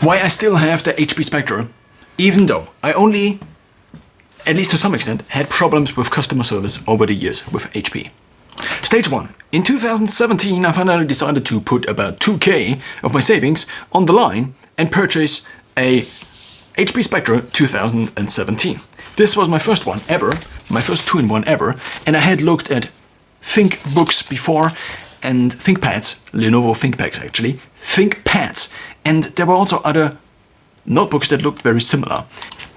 Why I still have the HP Spectre, even though I only, at least to some extent, had problems with customer service over the years with HP. Stage 1. In 2017, I finally decided to put about 2k of my savings on the line and purchase a HP Spectre 2017. This was my first one ever, my first 2-in-1 ever, and I had looked at ThinkBooks before and ThinkPads, Lenovo ThinkPads actually, ThinkPads, and there were also other notebooks that looked very similar,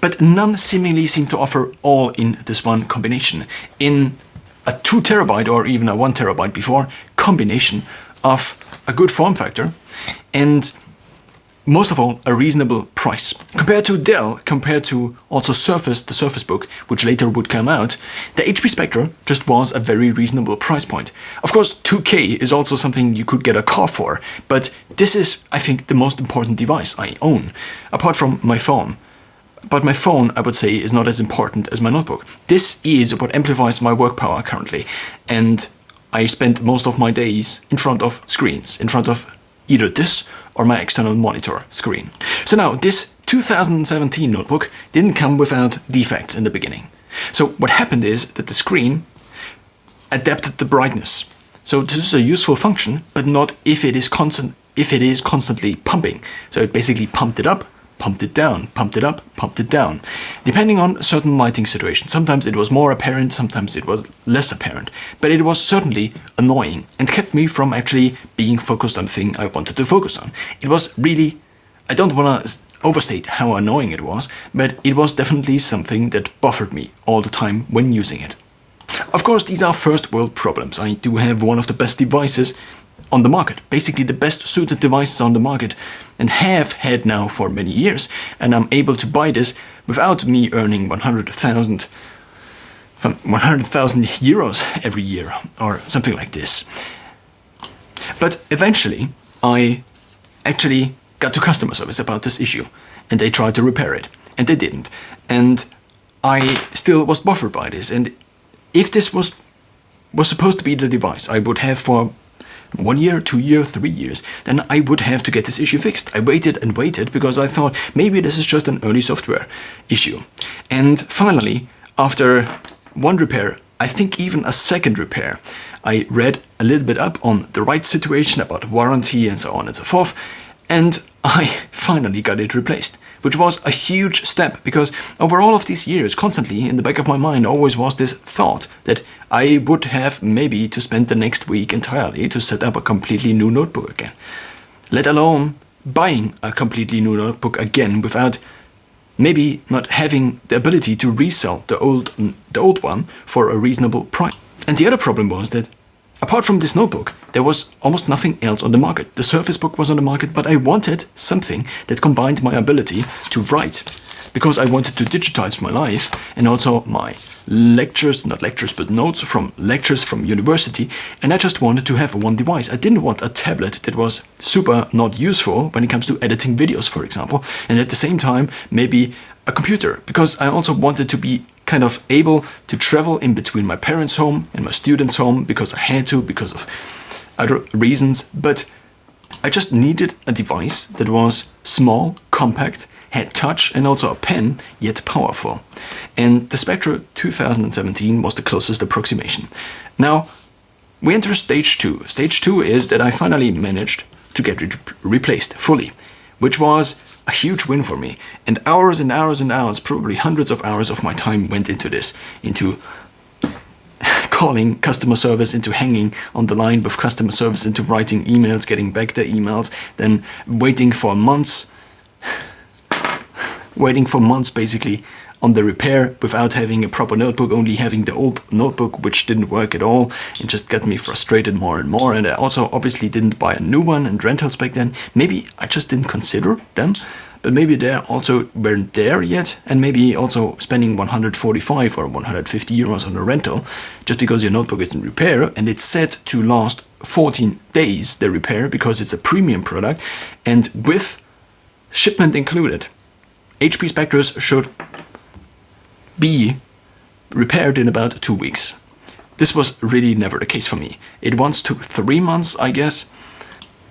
but none seemingly seemed to offer all in this one combination, in a 2 terabyte or even a 1 terabyte before combination of a good form factor and most of all, a reasonable price. Compared to Dell, compared to also Surface, the Surface Book, which later would come out, the HP Spectre just was a very reasonable price point. Of course, 2K is also something you could get a car for, but this is, I think, the most important device I own, apart from my phone. But my phone, I would say, is not as important as my notebook. This is what amplifies my work power currently, and I spend most of my days in front of screens, in front of either this or my external monitor screen. So now, this 2017 notebook didn't come without defects in the beginning. So what happened is that the screen adapted the brightness. So this is a useful function, but not if it is constantly pumping. So it basically pumped it up, pumped it down, pumped it up, pumped it down, depending on certain lighting situations. Sometimes it was more apparent, sometimes it was less apparent, but it was certainly annoying and kept me from actually being focused on the thing I wanted to focus on. It was really, I don't want to overstate how annoying it was, but it was definitely something that bothered me all the time when using it. Of course, these are first world problems. I do have one of the best devices on the market, basically the best suited devices on the market, and have had now for many years, and I'm able to buy this without me earning 100,000 euros every year or something like this. But eventually I actually got to customer service about this issue, and they tried to repair it, and they didn't, and I still was bothered by this. And if this was supposed to be the device I would have for 1 year, 2 years, 3 years, then I would have to get this issue fixed. I waited and waited because I thought maybe this is just an early software issue. And finally, after one repair, I think even a second repair, I read a little bit up on the right situation about warranty and so on and so forth, and I finally got it replaced, which was a huge step because over all of these years, constantly in the back of my mind always was this thought that I would have maybe to spend the next week entirely to set up a completely new notebook again, let alone buying a completely new notebook again without maybe not having the ability to resell the old one for a reasonable price. And the other problem was that apart from this notebook, there was almost nothing else on the market. The Surface Book was on the market, but I wanted something that combined my ability to write, because I wanted to digitize my life and also my lectures, not lectures, but notes from lectures from university, and I just wanted to have one device. I didn't want a tablet that was super not useful when it comes to editing videos, for example, and at the same time, maybe a computer, because I also wanted to be kind of able to travel in between my parents' home and my students' home because I had to, because of other reasons, but I just needed a device that was small, compact, had touch and also a pen, yet powerful. And the Spectre 2017 was the closest approximation. Now, we enter stage 2. Stage 2 is that I finally managed to get it replaced fully, which was a huge win for me. And hours and hours and hours, probably hundreds of hours of my time went into this, into calling customer service, into hanging on the line with customer service, into writing emails, getting back the emails, then waiting for months basically on the repair without having a proper notebook, only having the old notebook which didn't work at all. It just got me frustrated more and more, and I also obviously didn't buy a new one, and rentals back then, maybe I just didn't consider them, but maybe they also weren't there yet, and maybe also spending 145 or 150 euros on a rental just because your notebook is in repair and it's set to last 14 days, the repair, because it's a premium product and with shipment included. HP Spectres should be repaired in about 2 weeks. This was really never the case for me. It once took 3 months, I guess.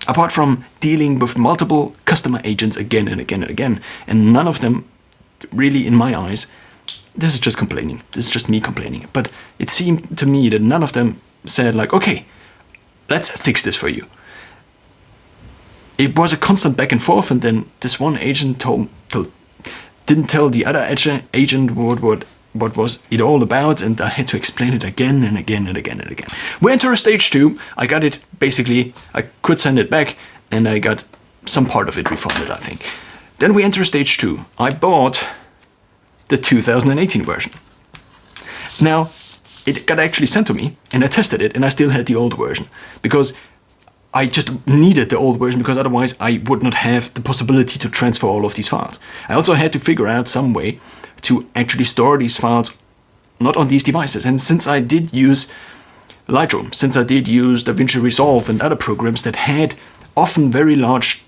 apart from dealing with multiple customer agents again and again and again, and none of them really, in my eyes, this is just complaining. This is just me complaining. But it seemed to me that none of them said like, okay, let's fix this for you. It was a constant back and forth, and then this one agent didn't tell the other agent what was it all about, and I had to explain it again and again and again and again. We enter stage 2. I got it, basically, I could send it back, and I got some part of it refunded, I think. Then we enter stage 2. I bought the 2018 version. Now, it got actually sent to me, and I tested it, and I still had the old version, because I just needed the old version, because otherwise I would not have the possibility to transfer all of these files. I also had to figure out some way to actually store these files not on these devices. And since I did use Lightroom, since I did use DaVinci Resolve and other programs that had often very large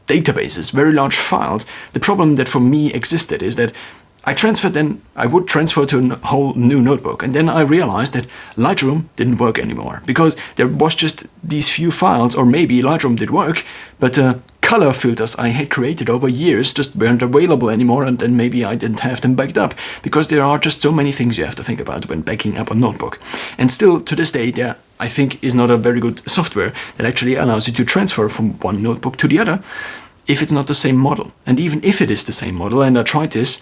databases, very large files, the problem that for me existed is that I would transfer to a whole new notebook, and then I realized that Lightroom didn't work anymore, because there was just these few files, or maybe Lightroom did work, but color filters I had created over years just weren't available anymore, and then maybe I didn't have them backed up, because there are just so many things you have to think about when backing up a notebook. And still, to this day, there I think is not a very good software that actually allows you to transfer from one notebook to the other, if it's not the same model. And even if it is the same model, and I tried this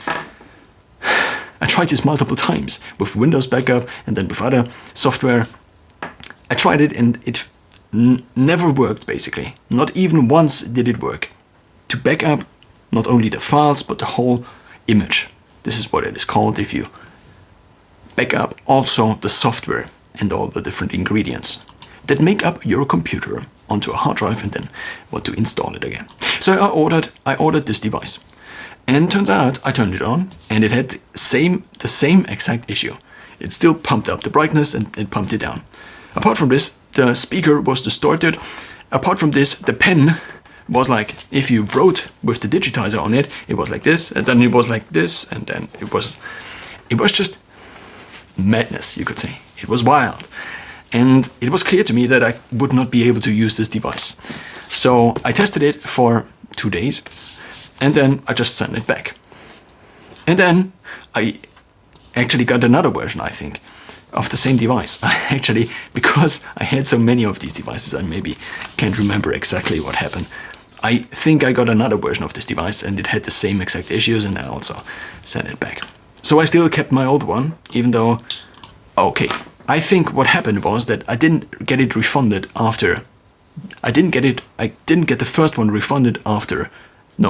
multiple times with Windows backup and then with other software. I tried it and it never worked, basically. Not even once did it work to back up not only the files but the whole image. This is what it is called if you back up also the software and all the different ingredients that make up your computer onto a hard drive and then want to install it again. So I ordered this device. And turns out I turned it on and it had the same exact issue. It still pumped up the brightness and it pumped it down. Apart from this, the speaker was distorted. Apart from this, the pen was like, if you wrote with the digitizer on it, it was like this, and then it was like this, and then it was just madness, you could say. It was wild. And it was clear to me that I would not be able to use this device. So I tested it for 2 days. And then I just sent it back. And then I actually got another version, I think, of the same device. Because I had so many of these devices, I maybe can't remember exactly what happened. I think I got another version of this device and it had the same exact issues, and I also sent it back. So I still kept my old one, even though, okay, I think what happened was that I didn't get it refunded after, I didn't get the first one refunded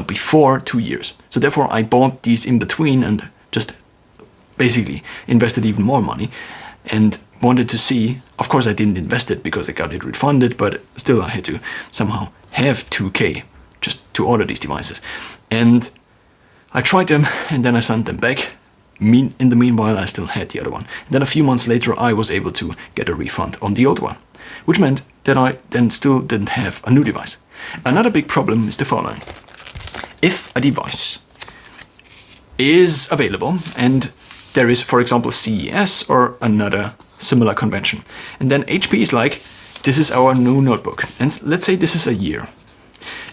before 2 years. So therefore I bought these in between and just basically invested even more money and wanted to see, of course I didn't invest it because I got it refunded, but still I had to somehow have 2K just to order these devices. And I tried them and then I sent them back. In the meanwhile I still had the other one. And then a few months later I was able to get a refund on the old one, which meant that I then still didn't have a new device. Another big problem is the following. If a device is available and there is, for example, CES or another similar convention, and then HP is like, this is our new notebook, and let's say this is a year,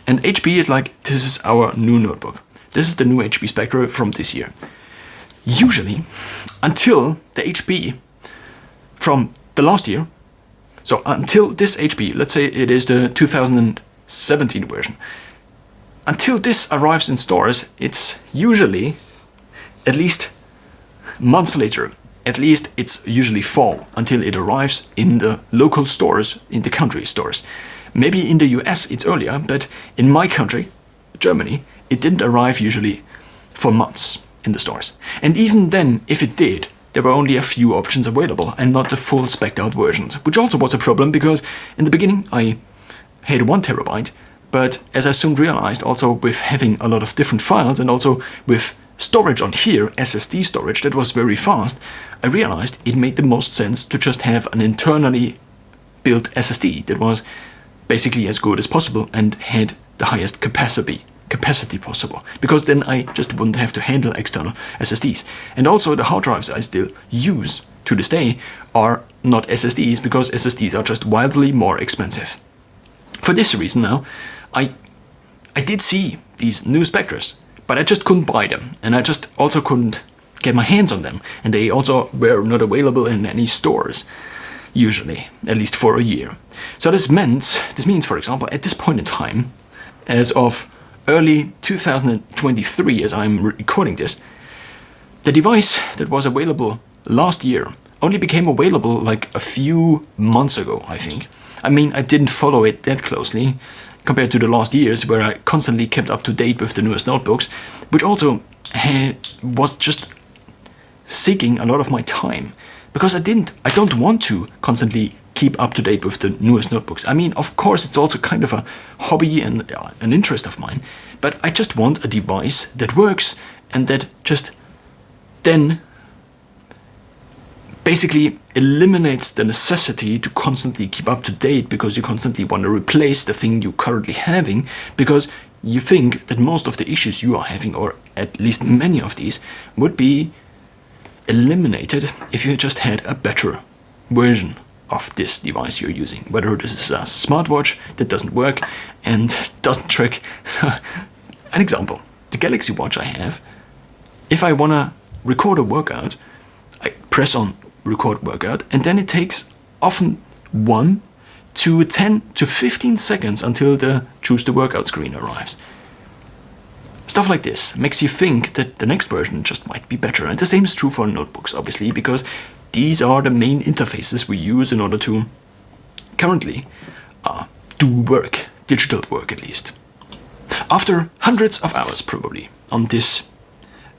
and HP is like, this is our new notebook, this is the new HP Spectre from this year. Usually, until the HP from the last year, so until this HP, let's say it is the 2017 version, until this arrives in stores, it's usually at least months later. At least it's usually fall until it arrives in the local stores, in the country stores. Maybe in the US it's earlier, but in my country, Germany, it didn't arrive usually for months in the stores. And even then, if it did, there were only a few options available and not the full spec'd out versions, which also was a problem because in the beginning I had 1 terabyte. But as I soon realized, also with having a lot of different files and also with storage on here, SSD storage, that was very fast, I realized it made the most sense to just have an internally built SSD that was basically as good as possible and had the highest capacity possible, because then I just wouldn't have to handle external SSDs. And also the hard drives I still use to this day are not SSDs, because SSDs are just wildly more expensive. For this reason now, I did see these new Spectres, but I just couldn't buy them, and I just also couldn't get my hands on them, and they also were not available in any stores, usually, at least for a year. So this means, for example, at this point in time, as of early 2023, as I'm recording this, the device that was available last year only became available like a few months ago, I think. I mean, I didn't follow it that closely compared to the last years, where I constantly kept up to date with the newest notebooks, which also was just seeking a lot of my time, because I don't want to constantly keep up to date with the newest notebooks. I mean, of course, it's also kind of a hobby and an interest of mine, but I just want a device that works and that just then basically eliminates the necessity to constantly keep up to date, because you constantly want to replace the thing you're currently having, because you think that most of the issues you are having, or at least many of these, would be eliminated if you just had a better version of this device you're using. Whether this is a smartwatch that doesn't work and doesn't track. An example, the Galaxy Watch I have, if I want to record a workout, I press on record workout, and then it takes often 1 to 10 to 15 seconds until the choose the workout screen arrives. Stuff like this makes you think that the next version just might be better. And the same is true for notebooks, obviously, because these are the main interfaces we use in order to currently do work, digital work at least. After hundreds of hours probably on this,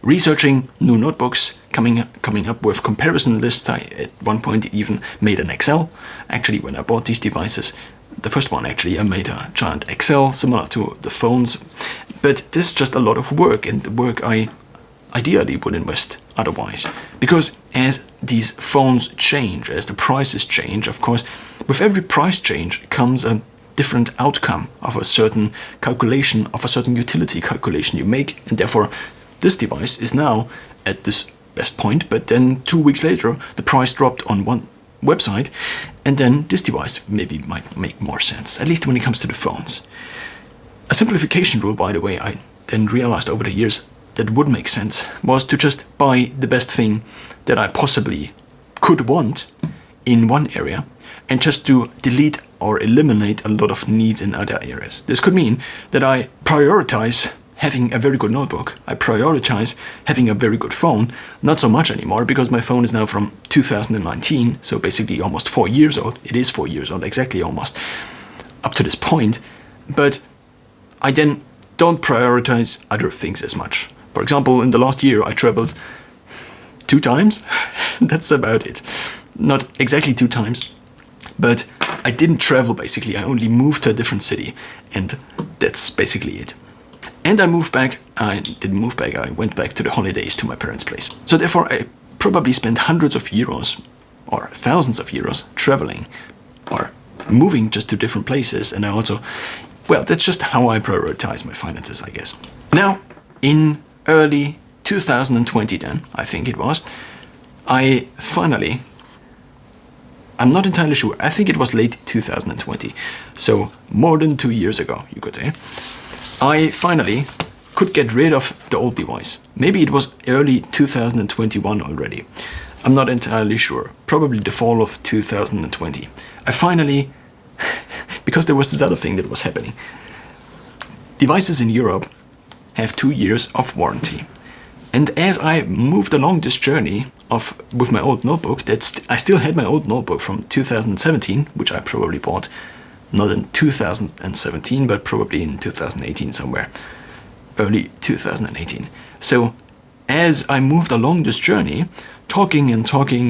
researching new notebooks, coming up with comparison lists, I at one point even made an Excel. Actually, when I bought these devices, the first one actually, I made a giant Excel similar to the phones. But this is just a lot of work, and the work I ideally would invest otherwise. Because as these phones change, as the prices change, of course, with every price change comes a different outcome of a certain calculation, of a certain utility calculation you make, and therefore this device is now at this best point, but then 2 weeks later the price dropped on one website, and then this device maybe might make more sense, at least when it comes to the phones. A simplification rule, by the way, I then realized over the years that would make sense, was to just buy the best thing that I possibly could want in one area, and just to delete or eliminate a lot of needs in other areas. This could mean that I prioritize having a very good notebook. I prioritize having a very good phone, not so much anymore, because my phone is now from 2019, so basically almost 4 years old. It is 4 years old, exactly, almost, up to this point. But I then don't prioritize other things as much. For example, in the last year I traveled 2 times. That's about it. Not exactly 2 times, but I didn't travel basically. I only moved to a different city, and that's basically it. And I moved back. I didn't move back, I went back to the holidays to my parents' place. So therefore I probably spent hundreds of euros or thousands of euros traveling or moving just to different places. And I also, well, that's just how I prioritize my finances, I guess. Now, in early 2020 then, I think it was, I finally, I'm not entirely sure, I think it was late 2020, so more than 2 years ago, you could say, I finally could get rid of the old device. Maybe it was early 2021 already. I'm not entirely sure. Probably the fall of 2020. I finally, because there was this other thing that was happening. Devices in Europe have 2 years of warranty. And as I moved along this journey with my old notebook, I still had my old notebook from 2017, which I probably bought not in 2017, but probably in 2018 somewhere, early 2018. So as I moved along this journey, talking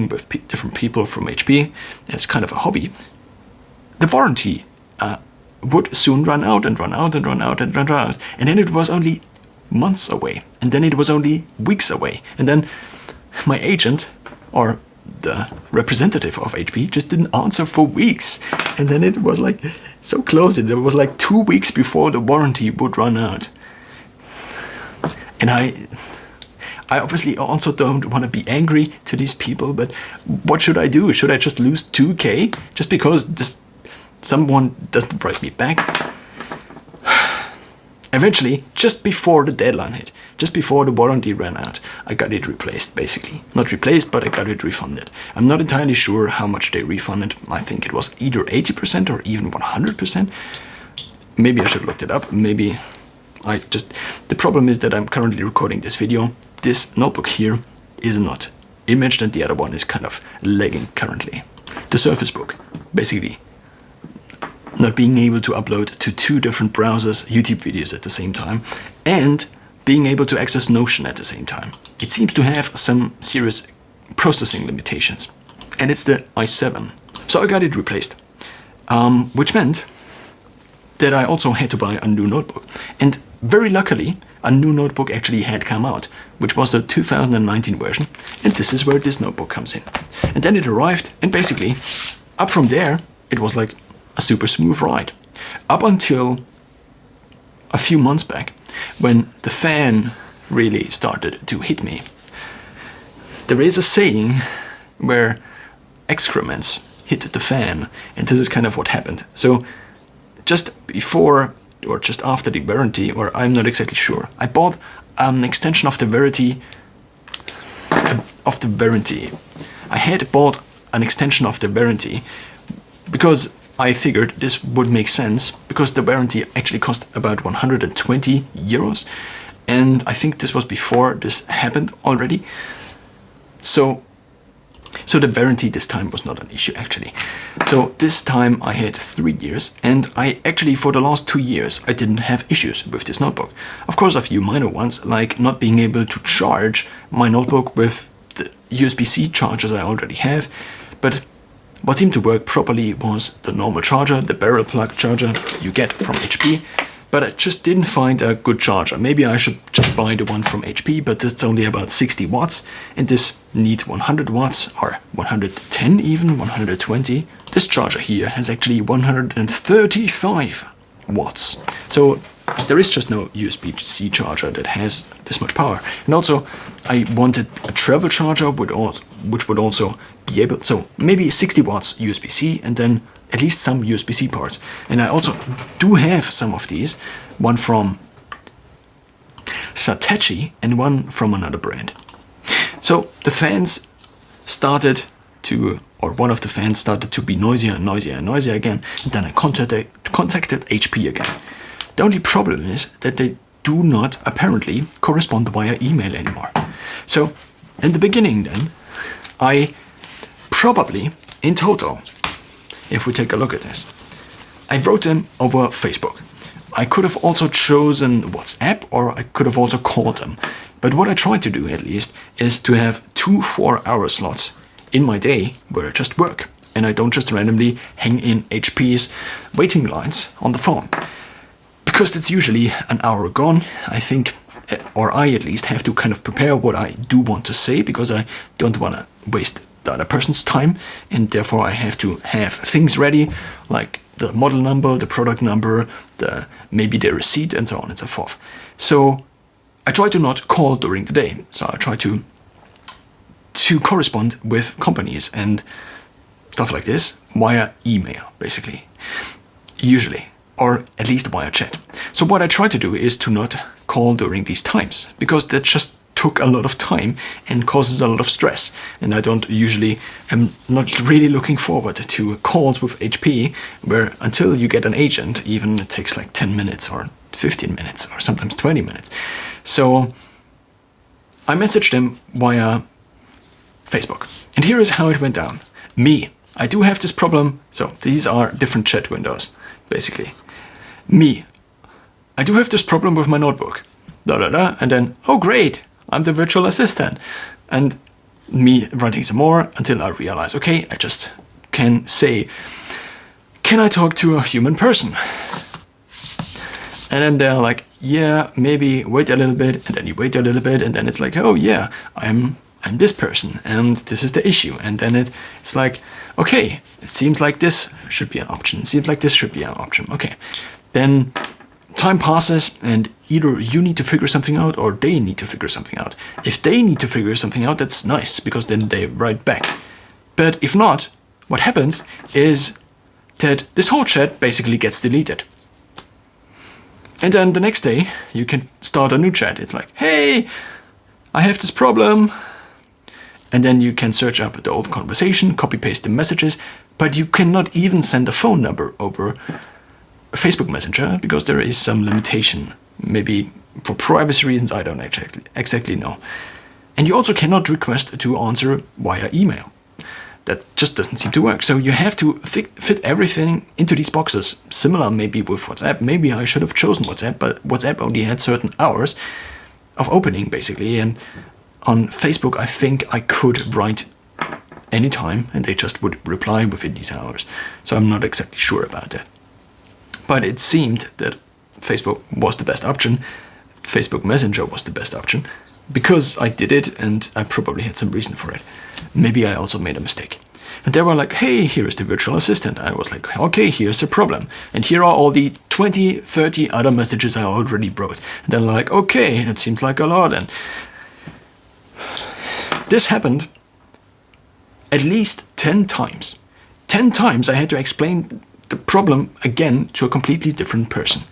with different people from HP as kind of a hobby, the warranty would soon run out and run out and run out and run out. And then it was only months away, and then it was only weeks away. And then my agent, or the representative of HP, just didn't answer for weeks. And then it was like so close. It was like 2 weeks before the warranty would run out. And I obviously also don't want to be angry to these people, but what should I do? Should I just lose 2K just because this someone doesn't write me back. Eventually, just before the deadline hit, just before the warranty ran out, I got it replaced, basically. Not replaced, but I got it refunded. I'm not entirely sure how much they refunded. I think it was either 80% or even 100%. Maybe I should look it up. Maybe I just... The problem is that I'm currently recording this video. This notebook here is not imaged and the other one is kind of lagging currently. The Surface Book, basically. Not being able to upload to 2 different browsers YouTube videos at the same time, and being able to access Notion at the same time. It seems to have some serious processing limitations. And it's the i7. So I got it replaced. Which meant that I also had to buy a new notebook. And very luckily, a new notebook actually had come out, which was the 2019 version. And this is where this notebook comes in. And then it arrived, and basically, up from there, it was like a super smooth ride. Up until a few months back, when the fan really started to hit me. There is a saying where excrements hit the fan, and this is kind of what happened. So just before or just after the warranty, or I'm not exactly sure, I bought an extension of the warranty. I had bought an extension of the warranty because I figured this would make sense, because the warranty actually cost about 120 euros, and I think this was before this happened already. So the warranty this time was not an issue actually. So this time I had 3 years, and I actually for the last 2 years I didn't have issues with this notebook. Of course, a few minor ones, like not being able to charge my notebook with the USB-C chargers I already have, but what seemed to work properly was the normal charger, the barrel plug charger you get from HP, but I just didn't find a good charger. Maybe I should just buy the one from HP, but it's only about 60 watts, and this needs 100 watts, or 110 even, 120. This charger here has actually 135 watts. So there is just no USB-C charger that has this much power. And also, I wanted a travel charger which would also be able, so maybe 60 watts USB-C and then at least some USB-C parts. And I also do have some of these, one from Satechi and one from another brand. So the fans started to, or one of the fans started to be noisier and noisier and noisier again, and then I contacted HP again. The only problem is that they do not apparently correspond via email anymore. So in the beginning then, I probably, in total, if we take a look at this, I wrote them over Facebook. I could have also chosen WhatsApp, or I could have also called them. But what I try to do, at least, is to have 2 4-hour slots in my day where I just work, and I don't just randomly hang in HP's waiting lines on the phone. Because it's usually an hour gone, I think, or I at least have to kind of prepare what I do want to say, because I don't want to waste the other person's time, and therefore I have to have things ready, like the model number, the product number, maybe the receipt, and so on and so forth. So I try to not call during the day. So I try to correspond with companies and stuff like this via email, basically, usually, or at least via chat. So what I try to do is to not call during these times, because that just took a lot of time and causes a lot of stress. And I don't usually, am not really looking forward to calls with HP, where until you get an agent, even it takes like 10 minutes or 15 minutes or sometimes 20 minutes. So I messaged them via Facebook. And here is how it went down. Me, I do have this problem. So these are different chat windows, basically. Me, I do have this problem with my notebook. And then, oh great, I'm the virtual assistant. And me writing some more until I realize, okay, I just can say, can I talk to a human person? And then they're like, yeah, maybe wait a little bit, and then you wait a little bit, and then it's like, oh yeah, I'm this person, and this is the issue. And then it's like, okay, it seems like this should be an option. It seems like this should be an option. Okay, then time passes, and either you need to figure something out or they need to figure something out. If they need to figure something out, that's nice, because then they write back. But if not, what happens is that this whole chat basically gets deleted. And then the next day, you can start a new chat. It's like, hey, I have this problem. And then you can search up the old conversation, copy-paste the messages, but you cannot even send a phone number over Facebook Messenger because there is some limitation. Maybe for privacy reasons, I don't exactly know. And you also cannot request to answer via email. That just doesn't seem to work. So you have to fit everything into these boxes. Similar maybe with WhatsApp. Maybe I should have chosen WhatsApp, but WhatsApp only had certain hours of opening, basically. And on Facebook, I think I could write anytime, and they just would reply within these hours. So I'm not exactly sure about that. But it seemed that Facebook was the best option. Facebook Messenger was the best option. Because I did it, and I probably had some reason for it. Maybe I also made a mistake. And they were like, hey, here is the virtual assistant. I was like, okay, here's the problem. And here are all the 20, 30 other messages I already wrote. And they're like, okay, that seems like a lot. And this happened at least 10 times. 10 times I had to explain the problem again to a completely different person.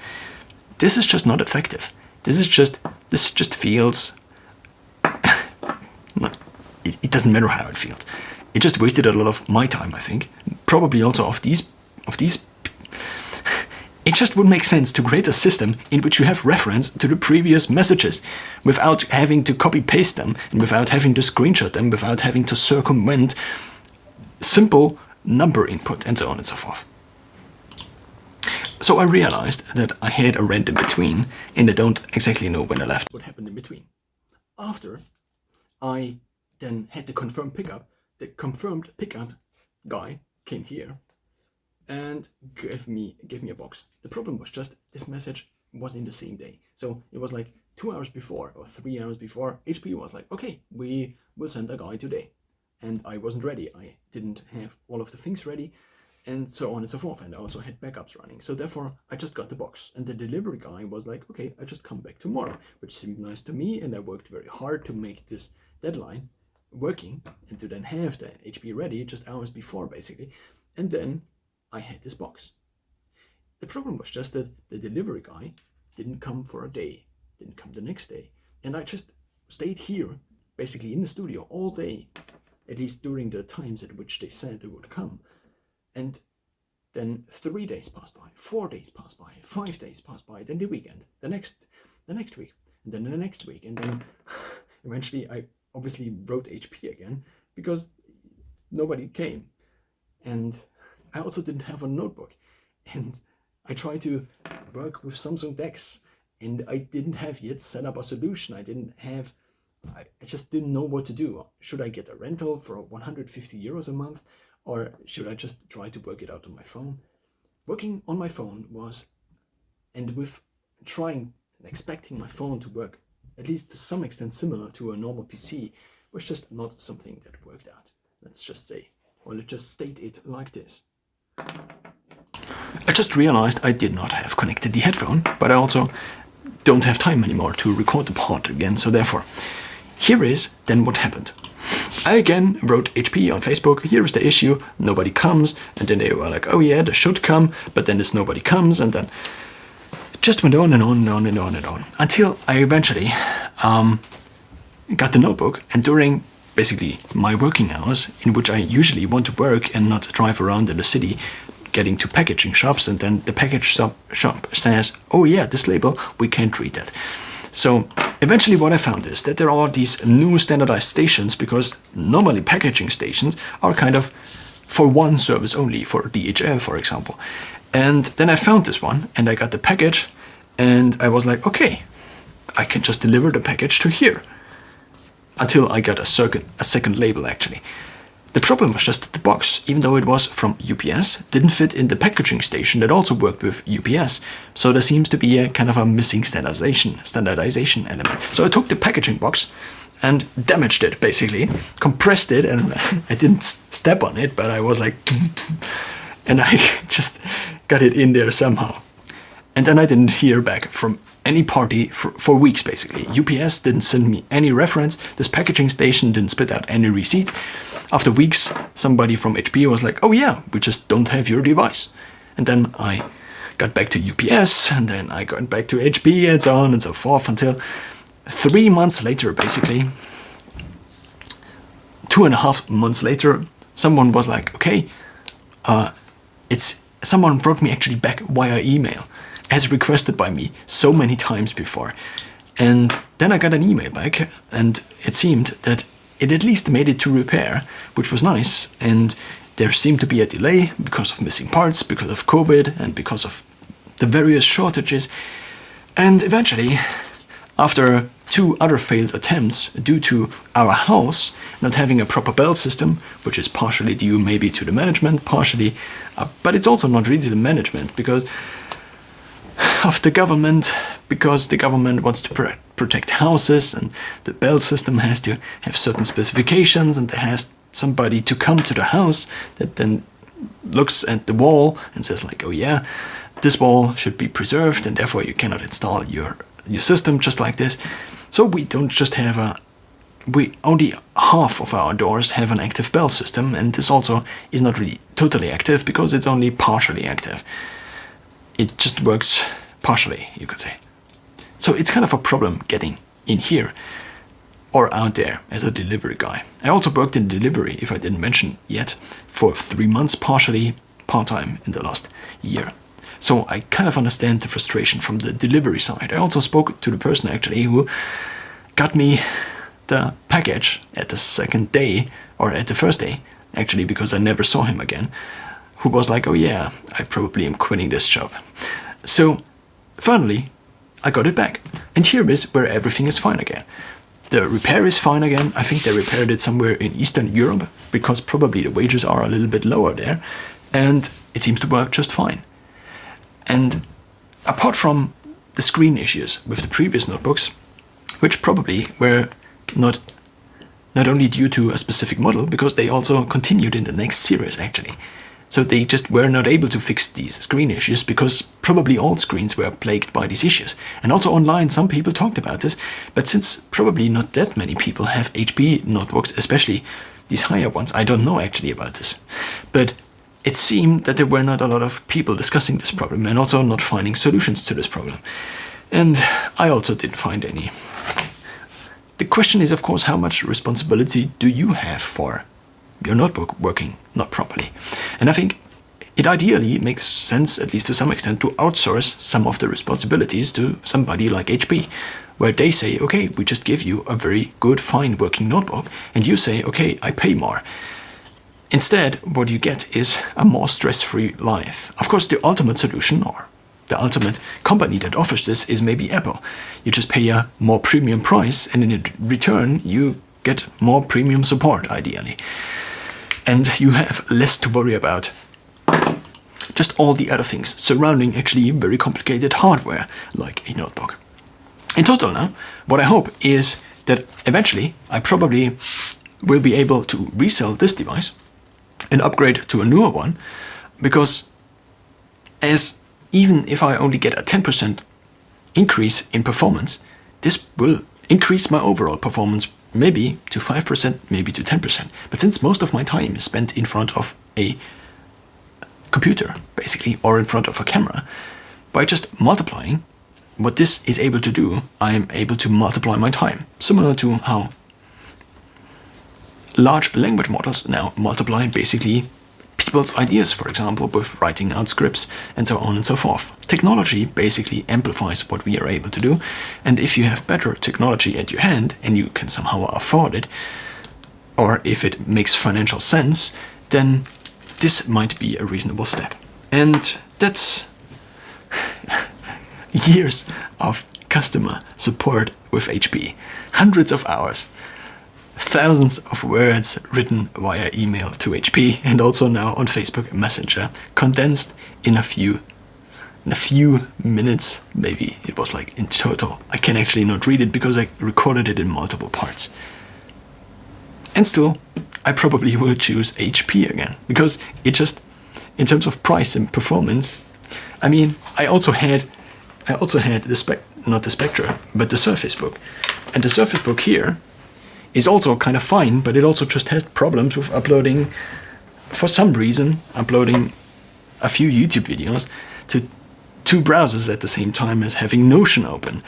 This is just not effective. This just feels... It doesn't matter how it feels. It just wasted a lot of my time, I think. Probably also of these. It just would make sense to create a system in which you have reference to the previous messages without having to copy paste them and without having to screenshot them, without having to circumvent simple number input and so on and so forth. So I realized that I had a rent in between and I don't exactly know when I left. What happened in between? After I then had the confirmed pickup, the confirmed pickup guy came here and gave me a box. The problem was just this message was in the same day. So it was like 2 hours before or 3 hours before. HP was like, okay, we will send a guy today. And I wasn't ready. I didn't have all of the things ready and so on and so forth. And I also had backups running. So therefore I just got the box and the delivery guy was like, okay, I just come back tomorrow, which seemed nice to me. And I worked very hard to make this deadline working and to then have the HP ready just hours before basically. And then I had this box. The problem was just that the delivery guy didn't come for a day, didn't come the next day. And I just stayed here basically in the studio all day, at least during the times at which they said they would come. And then 3 days passed by, 4 days passed by, 5 days passed by, then the weekend, the next week, and then the next week. And then eventually I obviously wrote HP again because nobody came. And I also didn't have a notebook. And I tried to work with Samsung DeX and I didn't have yet set up a solution. I just didn't know what to do. Should I get a rental for 150 euros a month? Or should I just try to work it out on my phone? Working on my phone was, and with trying and expecting my phone to work at least to some extent similar to a normal PC, was just not something that worked out. Let's just say, or let's just state it like this. I just realized I did not have connected the headphone, but I also don't have time anymore to record the pod again, so therefore, here is then what happened. I again wrote HP on Facebook, here is the issue, nobody comes, and then they were like, oh yeah, they should come, but then this nobody comes, and then just went on and on and on and on and on, until I eventually got the notebook, and during basically my working hours, in which I usually want to work and not drive around in the city, getting to packaging shops, and then the package shop says, oh yeah, this label, we can't read that. So eventually what I found is that there are these new standardized stations, because normally packaging stations are kind of for one service only, for DHL, for example. And then I found this one, and I got the package, and I was like, okay, I can just deliver the package to here. Until I got a second label, actually. The problem was just that the box, even though it was from UPS, didn't fit in the packaging station that also worked with UPS. So there seems to be a kind of a missing standardization element. So I took the packaging box and damaged it, basically, compressed it, and I didn't step on it, but I was like, and I just got it in there somehow. And then I didn't hear back from any party for weeks, basically. UPS didn't send me any reference. This packaging station didn't spit out any receipt. after weeks, somebody from HP was like, oh yeah, we just don't have your device. And then I got back to UPS, and then I got back to HP, and so on and so forth, until 3 months later, basically, 2.5 months later, someone was like, okay, someone brought me actually back via email, as requested by me so many times before. And then I got an email back, and it seemed that it at least made it to repair, which was nice. And there seemed to be a delay because of missing parts, because of COVID, and because of the various shortages. And eventually, after 2 other failed attempts due to our house not having a proper bell system, which is partially due maybe to the management, partially, but it's also not really the management, because of the government, because the government wants to protect houses, and the bell system has to have certain specifications, and there has somebody to come to the house that then looks at the wall and says like, oh yeah, this wall should be preserved, and therefore you cannot install your system just like this. So we don't just have only half of our doors have an active bell system, and this also is not really totally active because it's only partially active. It just works partially, you could say. So it's kind of a problem getting in here or out there as a delivery guy. I also worked in delivery, if I didn't mention yet, for 3 months, partially part-time in the last year. So I kind of understand the frustration from the delivery side. I also spoke to the person actually who got me the package at the second day, or at the first day, actually, because I never saw him again, who was like, oh yeah, I probably am quitting this job. So finally, I got it back. And here is where everything is fine again. The repair is fine again. I think they repaired it somewhere in Eastern Europe, because probably the wages are a little bit lower there, and it seems to work just fine. And apart from the screen issues with the previous notebooks, which probably were not only due to a specific model, because they also continued in the next series actually. So they just were not able to fix these screen issues because probably all screens were plagued by these issues. And also online some people talked about this, but since probably not that many people have HP notebooks, especially these higher ones, I don't know actually about this. But it seemed that there were not a lot of people discussing this problem and also not finding solutions to this problem. And I also didn't find any. The question is, of course, how much responsibility do you have for your notebook working not properly? And I think it ideally makes sense, at least to some extent, to outsource some of the responsibilities to somebody like HP, where they say, okay, we just give you a very good, fine working notebook, and you say, okay, I pay more. Instead, what you get is a more stress-free life. Of course, the ultimate solution, or the ultimate company that offers this, is maybe Apple. You just pay a more premium price, and in return, you get more premium support, ideally. And you have less to worry about. Just all the other things surrounding actually very complicated hardware, like a notebook. In total now, what I hope is that eventually I probably will be able to resell this device and upgrade to a newer one, because even if I only get a 10% increase in performance, this will increase my overall performance maybe to 5%, maybe to 10%. But since most of my time is spent in front of a computer, basically, or in front of a camera, by just multiplying what this is able to do, I am able to multiply my time. Similar to how large language models now multiply basically people's ideas, for example, with writing out scripts and so on and so forth. Technology basically amplifies what we are able to do, and if you have better technology at your hand and you can somehow afford it, or if it makes financial sense, then this might be a reasonable step. And that's years of customer support with HP. Hundreds of hours. Thousands of words written via email to HP, and also now on Facebook Messenger, condensed in a few minutes, maybe it was like in total. I can actually not read it because I recorded it in multiple parts. And still, I probably will choose HP again, because it just, in terms of price and performance, I mean, I also had the not the Spectre, but the Surface Book. And the Surface Book here is also kind of fine, but it also just has problems with uploading, for some reason, uploading a few YouTube videos to 2 browsers at the same time as having Notion open.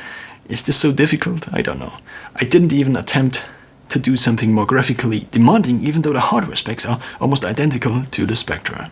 Is this so difficult? I don't know. I didn't even attempt to do something more graphically demanding, even though the hardware specs are almost identical to the Spectre.